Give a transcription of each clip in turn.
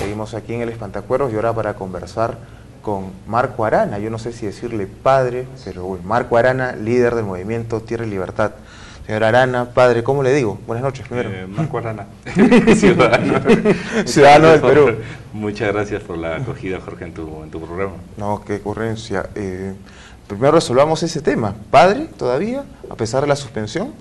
Seguimos aquí en el Espantacuervos y ahora para conversar con Marco Arana. Yo no sé si decirle padre, pero bueno, Marco Arana, líder del movimiento Tierra y Libertad. Señor Arana, padre, ¿cómo le digo? Buenas noches, primero. Marco Arana, ciudadano. Ciudadano del Perú. Muchas gracias por la acogida, Jorge, en tu programa. No, qué ocurrencia. Primero resolvamos ese tema. ¿Padre todavía, a pesar de la suspensión?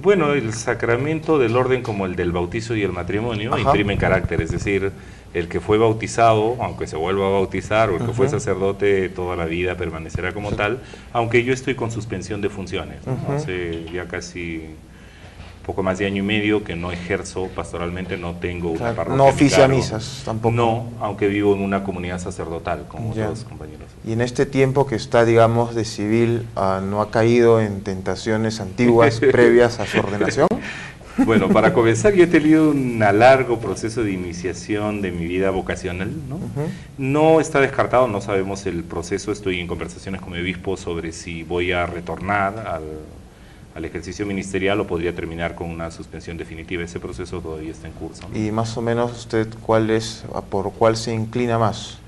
Bueno, el sacramento del orden como el del bautizo y el matrimonio imprimen carácter, es decir, el que fue bautizado, aunque se vuelva a bautizar, o el que fue sacerdote toda la vida permanecerá como tal, aunque yo estoy con suspensión de funciones, ¿no? Hace ya casi poco más de año y medio que no ejerzo pastoralmente, no tengo una parroquia. No oficia misas tampoco. No, aunque vivo en una comunidad sacerdotal, como otros compañeros. Y en este tiempo que está, digamos, de civil, ¿no ha caído en tentaciones antiguas previas a su ordenación? Bueno, para comenzar, yo he tenido un largo proceso de iniciación de mi vida vocacional, ¿no? No está descartado, no sabemos el proceso, estoy en conversaciones con mi obispo sobre si voy a retornar al ejercicio ministerial o podría terminar con una suspensión definitiva. Ese proceso todavía está en curso, ¿no? Y más o menos usted, ¿por cuál se inclina más?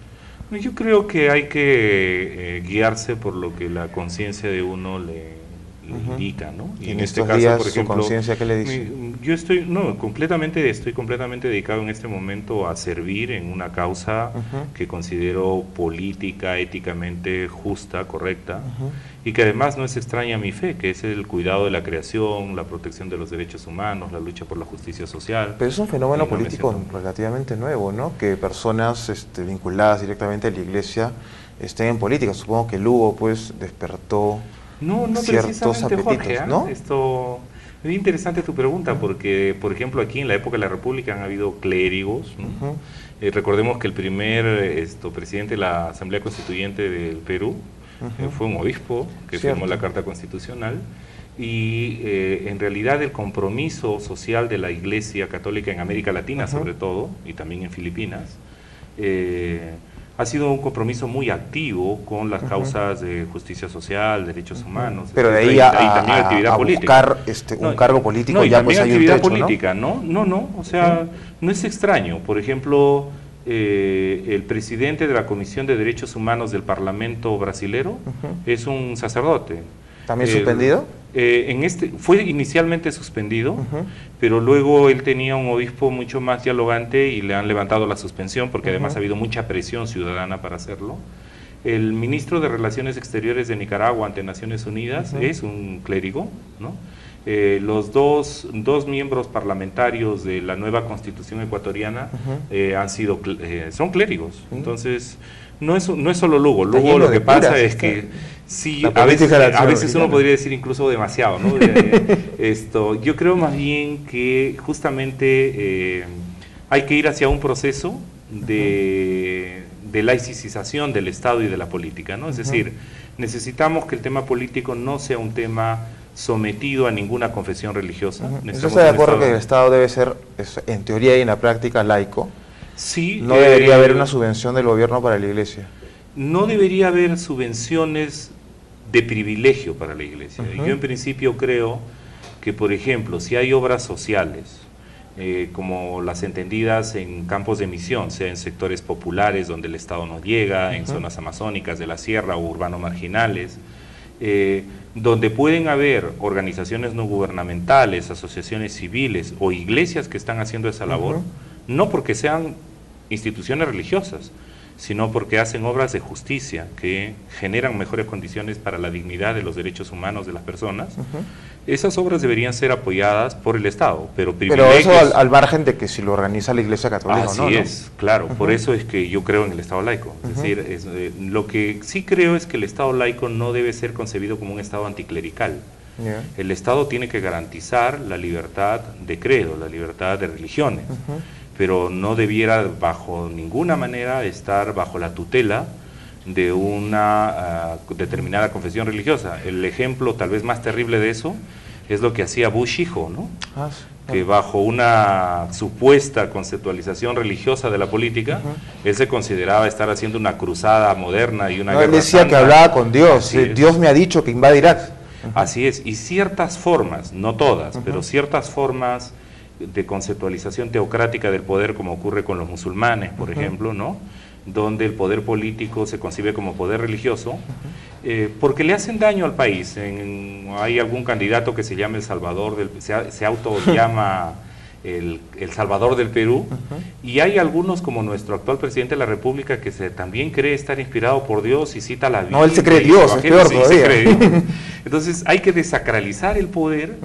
Yo creo que hay que guiarse por lo que la conciencia de uno le indica, ¿no? Y en este caso, días, por ejemplo, ¿su conciencia qué le dice? Yo estoy completamente dedicado en este momento a servir en una causa que considero política, éticamente justa, correcta, y que además no es extraña a mi fe, que es el cuidado de la creación, la protección de los derechos humanos, la lucha por la justicia social. Pero es un fenómeno político relativamente nuevo, ¿no? Que personas vinculadas directamente a la Iglesia estén en política. Supongo que Lugo, pues, despertó ciertos apetitos, ¿no? Esto es interesante tu pregunta, porque, por ejemplo, aquí en la época de la República han habido clérigos, ¿no? Recordemos que el primer presidente de la Asamblea Constituyente del Perú fue un obispo que firmó la Carta Constitucional, y en realidad el compromiso social de la Iglesia Católica en América Latina, sobre todo, y también en Filipinas, ha sido un compromiso muy activo con las causas de justicia social, derechos humanos. Pero de ahí a buscar un cargo político ya pues hay actividad política, ¿no? No, o sea, no es extraño. Por ejemplo, el presidente de la Comisión de Derechos Humanos del Parlamento brasilero es un sacerdote. ¿También suspendido? Fue inicialmente suspendido, pero luego él tenía un obispo mucho más dialogante y le han levantado la suspensión porque además ha habido mucha presión ciudadana para hacerlo. El ministro de Relaciones Exteriores de Nicaragua ante Naciones Unidas es un clérigo, ¿no? Los dos miembros parlamentarios de la nueva Constitución ecuatoriana son clérigos. Entonces, no es solo Lugo. Lugo lo que pasa es que sí, a veces uno podría decir incluso demasiado, ¿no? Yo creo más bien que justamente hay que ir hacia un proceso de laicización del Estado y de la política, ¿no? Es decir, necesitamos que el tema político no sea un tema sometido a ninguna confesión religiosa. ¿Yo estoy de acuerdo que el Estado debe ser, en teoría y en la práctica, laico? Sí. ¿No debería haber una subvención del gobierno para la Iglesia? No debería haber subvenciones de privilegio para la Iglesia. Yo en principio creo que, por ejemplo, si hay obras sociales, como las entendidas en campos de misión, sea en sectores populares donde el Estado no llega, en zonas amazónicas de la sierra o urbanos marginales, donde pueden haber organizaciones no gubernamentales, asociaciones civiles o iglesias que están haciendo esa labor, no porque sean instituciones religiosas, sino porque hacen obras de justicia que generan mejores condiciones para la dignidad de los derechos humanos de las personas. Esas obras deberían ser apoyadas por el Estado, pero eso al margen de que si lo organiza la Iglesia Católica o no. Así es, claro, por eso es que yo creo en el Estado laico. Es decir, lo que sí creo es que el Estado laico no debe ser concebido como un Estado anticlerical. El Estado tiene que garantizar la libertad de credo, la libertad de religiones, pero no debiera bajo ninguna manera estar bajo la tutela de una determinada confesión religiosa. El ejemplo tal vez más terrible de eso es lo que hacía Bush hijo, ¿no? Que bajo una supuesta conceptualización religiosa de la política, él se consideraba estar haciendo una cruzada moderna y una guerra él decía santa. Que hablaba con Dios, Dios me ha dicho que invade Irak. Así es, y ciertas formas, no todas, pero ciertas formas de conceptualización teocrática del poder, como ocurre con los musulmanes, por ejemplo, ¿no? Donde el poder político se concibe como poder religioso, porque le hacen daño al país. Hay algún candidato que se llama El Salvador, se autollama el Salvador del Perú, y hay algunos, como nuestro actual presidente de la República, que también cree estar inspirado por Dios y cita la Biblia. No, él se cree Dios, es peor todavía. Entonces hay que desacralizar el poder,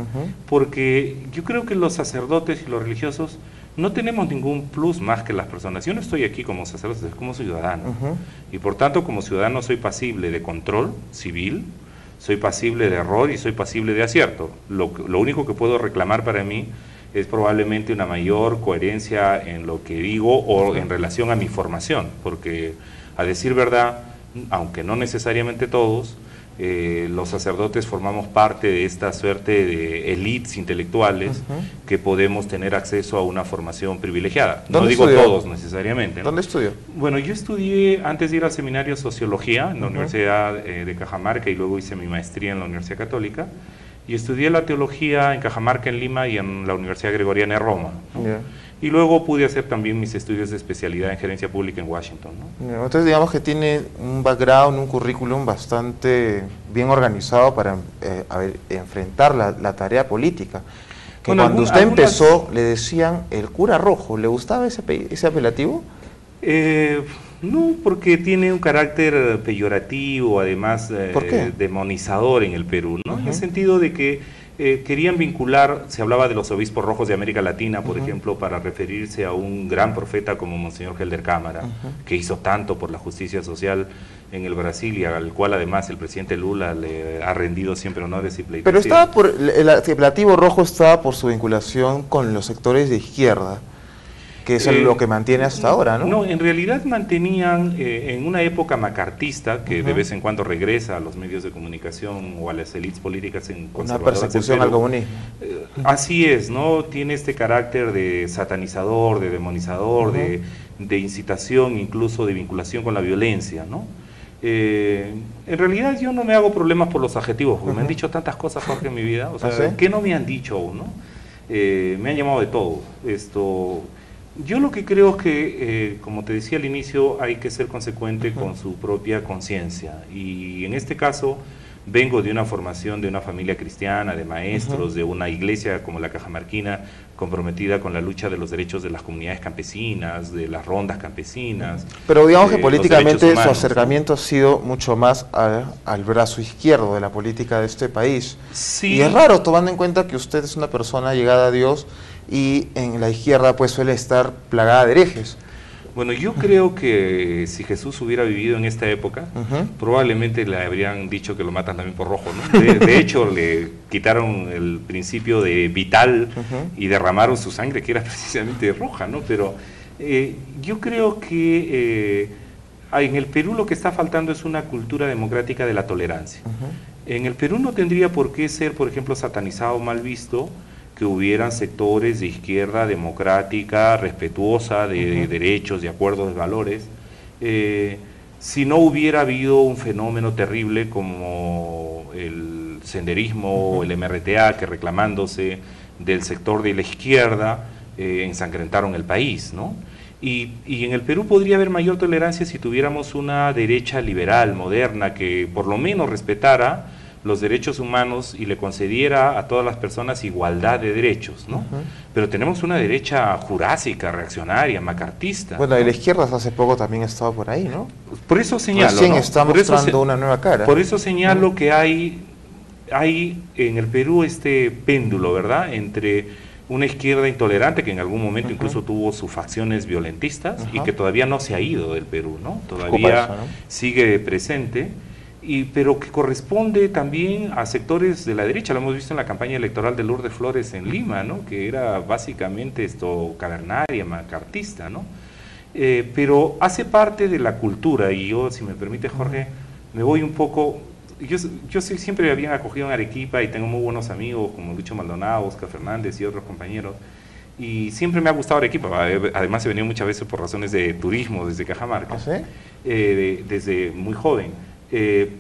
porque yo creo que los sacerdotes y los religiosos no tenemos ningún plus más que las personas. Yo no estoy aquí como sacerdote, estoy como ciudadano. Y por tanto, como ciudadano soy pasible de control civil, soy pasible de error y soy pasible de acierto. Lo único que puedo reclamar para mí es probablemente una mayor coherencia en lo que digo o en relación a mi formación, porque a decir verdad, aunque no necesariamente todos, los sacerdotes formamos parte de esta suerte de élites intelectuales que podemos tener acceso a una formación privilegiada. No digo todos necesariamente, ¿no? ¿Dónde estudió? Bueno, yo estudié, antes de ir al seminario, Sociología en la Universidad de Cajamarca, y luego hice mi maestría en la Universidad Católica, y estudié la teología en Cajamarca, en Lima, y en la Universidad Gregoriana de Roma, ¿no? Y luego pude hacer también mis estudios de especialidad en gerencia pública en Washington, ¿no? Entonces digamos que tiene un background, un currículum bastante bien organizado para enfrentar la tarea política. Que bueno, cuando usted empezó le decían el cura rojo. ¿Le gustaba ese apelativo? No, porque tiene un carácter peyorativo, además demonizador en el Perú, ¿no? En el sentido de que querían vincular, se hablaba de los obispos rojos de América Latina, por ejemplo, para referirse a un gran profeta como Monseñor Helder Cámara, que hizo tanto por la justicia social en el Brasil, y al cual además el presidente Lula le ha rendido siempre honores y pleitesía. Pero estaba el apelativo rojo estaba por su vinculación con los sectores de izquierda, que es lo que mantiene hasta ahora, ¿no? No, en realidad mantenían en una época macartista, que de vez en cuando regresa a los medios de comunicación o a las élites políticas en conservadoras. Una persecución al comunismo. Así es, ¿no? Tiene este carácter de satanizador, de demonizador, de incitación, incluso de vinculación con la violencia, ¿no? En realidad yo no me hago problemas por los adjetivos, porque me han dicho tantas cosas, Jorge, en mi vida. O sea, ¿sí? ¿Qué no me han dicho aún, no? Me han llamado de todo. Yo lo que creo es que, como te decía al inicio, hay que ser consecuente con su propia conciencia. Y en este caso, vengo de una formación de una familia cristiana, de maestros, de una iglesia como la cajamarquina, comprometida con la lucha de los derechos de las comunidades campesinas, de las rondas campesinas. Pero digamos que políticamente su acercamiento ha sido mucho más al brazo izquierdo de la política de este país. Sí. Y es raro, tomando en cuenta que usted es una persona llegada a Dios, y en la izquierda pues suele estar plagada de herejes. Bueno, yo creo que si Jesús hubiera vivido en esta época, probablemente le habrían dicho que lo matan también por rojo, ¿no? De hecho, le quitaron el principio de vital y derramaron su sangre, que era precisamente roja, ¿no? Pero yo creo que en el Perú lo que está faltando es una cultura democrática de la tolerancia. En el Perú no tendría por qué ser, por ejemplo, satanizado o mal visto que hubieran sectores de izquierda democrática, respetuosa de derechos, de acuerdos, de valores, si no hubiera habido un fenómeno terrible como el senderismo o el MRTA, que reclamándose del sector de la izquierda ensangrentaron el país, ¿no? Y en el Perú podría haber mayor tolerancia si tuviéramos una derecha liberal, moderna, que por lo menos respetara los derechos humanos y le concediera a todas las personas igualdad de derechos, ¿no? Pero tenemos una derecha jurásica, reaccionaria, macartista. Bueno, y la izquierda hace poco también ha estado por ahí, ¿no? Por eso señalo, recién está mostrando una nueva cara. Por eso señalo que hay en el Perú este péndulo, ¿verdad?, entre una izquierda intolerante que en algún momento incluso tuvo sus facciones violentistas y que todavía no se ha ido del Perú, ¿no? Todavía eso, ¿no? Sigue presente. Pero que corresponde también a sectores de la derecha. Lo hemos visto en la campaña electoral de Lourdes Flores en Lima, ¿no? Que era básicamente cavernaria, macartista, ¿no? Pero hace parte de la cultura, y yo, si me permite, Jorge, me voy un poco. Yo siempre había acogido en Arequipa y tengo muy buenos amigos como Lucho Maldonado, Oscar Fernández y otros compañeros, y siempre me ha gustado Arequipa. Además he venido muchas veces por razones de turismo desde Cajamarca, ¿sí? Desde muy joven.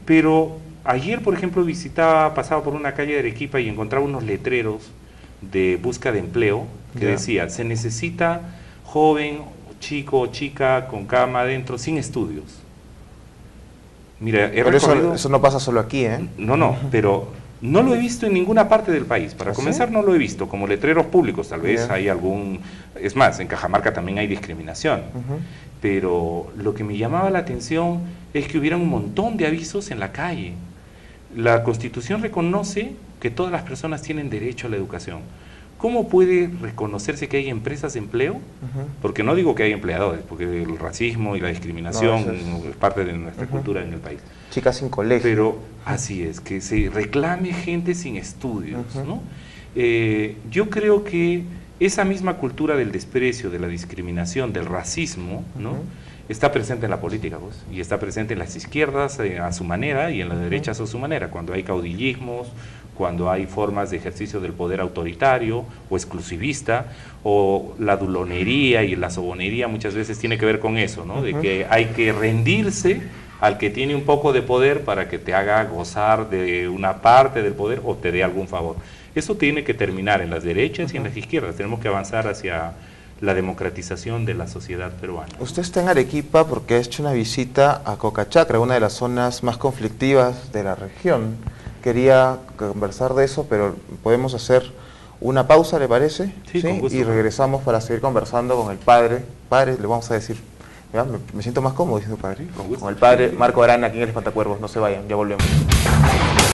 Pero ayer, por ejemplo, pasaba por una calle de Arequipa y encontraba unos letreros de busca de empleo que decía, se necesita joven, chico o chica con cama adentro, sin estudios. Mira, pero eso no pasa solo aquí, ¿eh? No, pero no lo he visto en ninguna parte del país. Para comenzar, no lo he visto. Como letreros públicos, tal vez hay algún... Es más, en Cajamarca también hay discriminación. Pero lo que me llamaba la atención es que hubiera un montón de avisos en la calle. La Constitución reconoce que todas las personas tienen derecho a la educación. ¿Cómo puede reconocerse que hay empresas de empleo? Porque no digo que hay empleadores, porque el racismo y la discriminación es parte de nuestra cultura en el país. Chicas sin colegio. Pero así es, que se reclame gente sin estudios, ¿no? Yo creo que esa misma cultura del desprecio, de la discriminación, del racismo, ¿no? Está presente en la política, pues, y está presente en las izquierdas a su manera y en las derechas a su manera, cuando hay caudillismos, cuando hay formas de ejercicio del poder autoritario o exclusivista, o la dulonería y la sobonería muchas veces tiene que ver con eso, ¿no? De que hay que rendirse al que tiene un poco de poder para que te haga gozar de una parte del poder o te dé algún favor. Eso tiene que terminar en las derechas y en las izquierdas. Tenemos que avanzar hacia la democratización de la sociedad peruana. Usted está en Arequipa porque ha hecho una visita a Cocachacra, una de las zonas más conflictivas de la región. Quería conversar de eso, pero podemos hacer una pausa, ¿le parece? Sí, con gusto. Y regresamos para seguir conversando con el padre. Padre, le vamos a decir, me siento más cómodo diciendo padre. Con gusto. Con el padre Marco Arana, aquí en el Espantacuervos. No se vayan, ya volvemos.